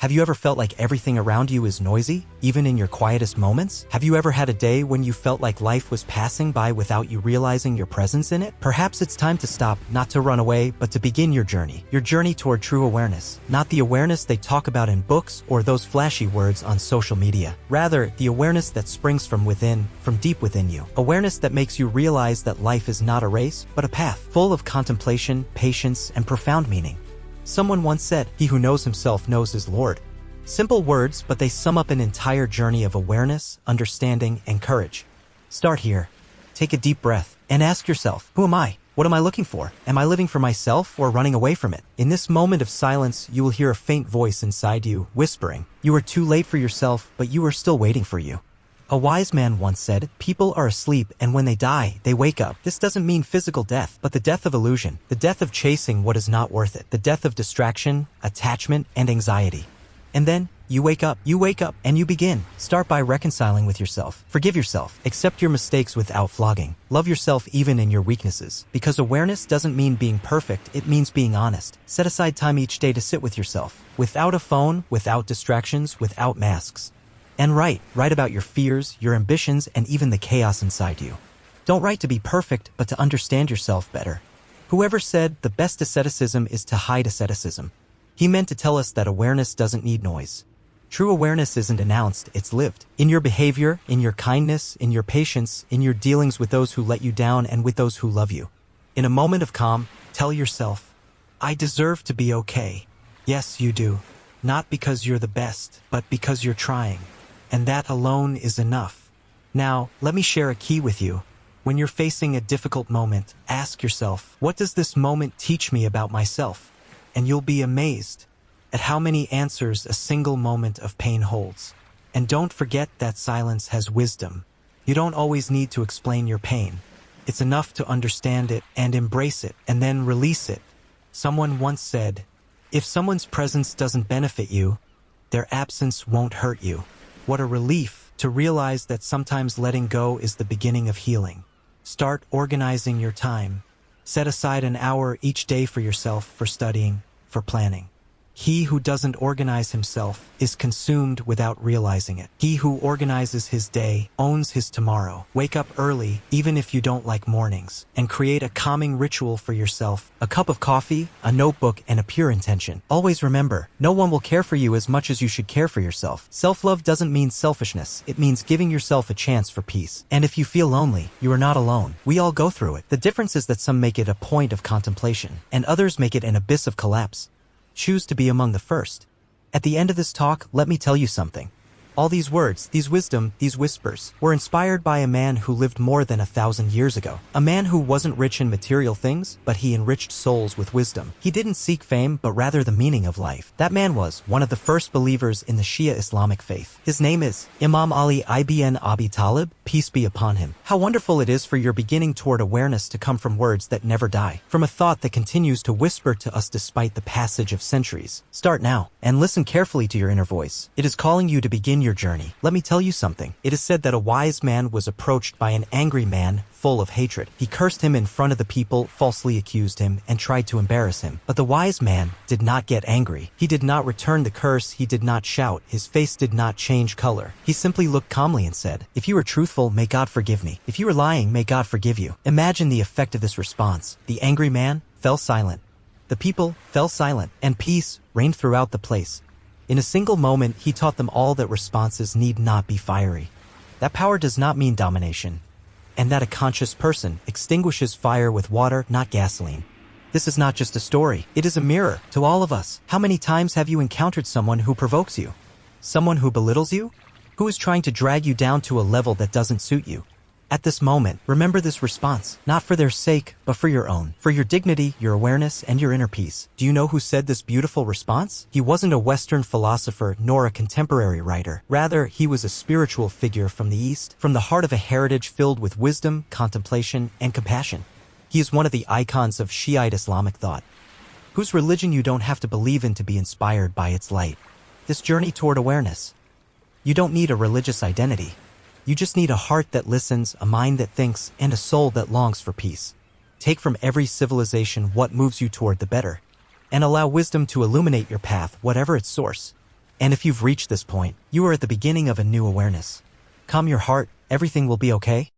Have you ever felt like everything around you is noisy, even in your quietest moments? Have you ever had a day when you felt like life was passing by without you realizing your presence in it? Perhaps it's time to stop, not to run away, but to begin your journey toward true awareness. Not the awareness they talk about in books or those flashy words on social media. Rather, the awareness that springs from within, from deep within you. Awareness that makes you realize that life is not a race, but a path, full of contemplation, patience, and profound meaning. Someone once said, "He who knows himself knows his Lord." Simple words, but they sum up an entire journey of awareness, understanding, and courage. Start here. Take a deep breath and ask yourself, who am I? What am I looking for? Am I living for myself or running away from it? In this moment of silence, you will hear a faint voice inside you, whispering, "You are too late for yourself, but you are still waiting for you." A wise man once said, "People are asleep, and when they die, they wake up." This doesn't mean physical death, but the death of illusion, the death of chasing what is not worth it, the death of distraction, attachment, and anxiety. And then, you wake up, and you begin. Start by reconciling with yourself. Forgive yourself. Accept your mistakes without flogging. Love yourself even in your weaknesses. Because awareness doesn't mean being perfect, it means being honest. Set aside time each day to sit with yourself. Without a phone, without distractions, without masks. And write about your fears, your ambitions, and even the chaos inside you. Don't write to be perfect, but to understand yourself better. Whoever said the best asceticism is to hide asceticism, he meant to tell us that awareness doesn't need noise. True awareness isn't announced, it's lived. In your behavior, in your kindness, in your patience, in your dealings with those who let you down and with those who love you. In a moment of calm, tell yourself, "I deserve to be okay." Yes, you do. Not because you're the best, but because you're trying. And that alone is enough. Now, let me share a key with you. When you're facing a difficult moment, ask yourself, what does this moment teach me about myself? And you'll be amazed at how many answers a single moment of pain holds. And don't forget that silence has wisdom. You don't always need to explain your pain. It's enough to understand it and embrace it and then release it. Someone once said, if someone's presence doesn't benefit you, their absence won't hurt you. What a relief to realize that sometimes letting go is the beginning of healing. Start organizing your time. Set aside an hour each day for yourself, for studying, for planning. He who doesn't organize himself is consumed without realizing it. He who organizes his day owns his tomorrow. Wake up early, even if you don't like mornings, and create a calming ritual for yourself. A cup of coffee, a notebook, and a pure intention. Always remember, no one will care for you as much as you should care for yourself. Self-love doesn't mean selfishness. It means giving yourself a chance for peace. And if you feel lonely, you are not alone. We all go through it. The difference is that some make it a point of contemplation, and others make it an abyss of collapse. Choose to be among the first. At the end of this talk, let me tell you something. All these words, these wisdom, these whispers, were inspired by a man who lived more than 1,000 years ago. A man who wasn't rich in material things, but he enriched souls with wisdom. He didn't seek fame, but rather the meaning of life. That man was one of the first believers in the Shi'a Islamic faith. His name is Imam Ali ibn Abi Talib, peace be upon him. How wonderful it is for your beginning toward awareness to come from words that never die, from a thought that continues to whisper to us despite the passage of centuries. Start now, and listen carefully to your inner voice. It is calling you to begin your journey. Let me tell you something. It is said that a wise man was approached by an angry man full of hatred. He cursed him in front of the people, falsely accused him, and tried to embarrass him. But the wise man did not get angry. He did not return the curse. He did not shout. His face did not change color. He simply looked calmly and said, "If you are truthful, may God forgive me. If you are lying, may God forgive you." Imagine the effect of this response. The angry man fell silent. The people fell silent, and peace reigned throughout the place. In a single moment, he taught them all that responses need not be fiery. That power does not mean domination, and that a conscious person extinguishes fire with water, not gasoline. This is not just a story. It is a mirror to all of us. How many times have you encountered someone who provokes you? Someone who belittles you? Who is trying to drag you down to a level that doesn't suit you? At this moment, remember this response, not for their sake, but for your own, for your dignity, your awareness, and your inner peace. Do you know who said this beautiful response? He wasn't a Western philosopher nor a contemporary writer. Rather, he was a spiritual figure from the East, from the heart of a heritage filled with wisdom, contemplation, and compassion. He is one of the icons of Shiite Islamic thought, whose religion you don't have to believe in to be inspired by its light. This journey toward awareness. You don't need a religious identity. You just need a heart that listens, a mind that thinks, and a soul that longs for peace. Take from every civilization what moves you toward the better, and allow wisdom to illuminate your path, whatever its source. And if you've reached this point, you are at the beginning of a new awareness. Calm your heart, everything will be okay.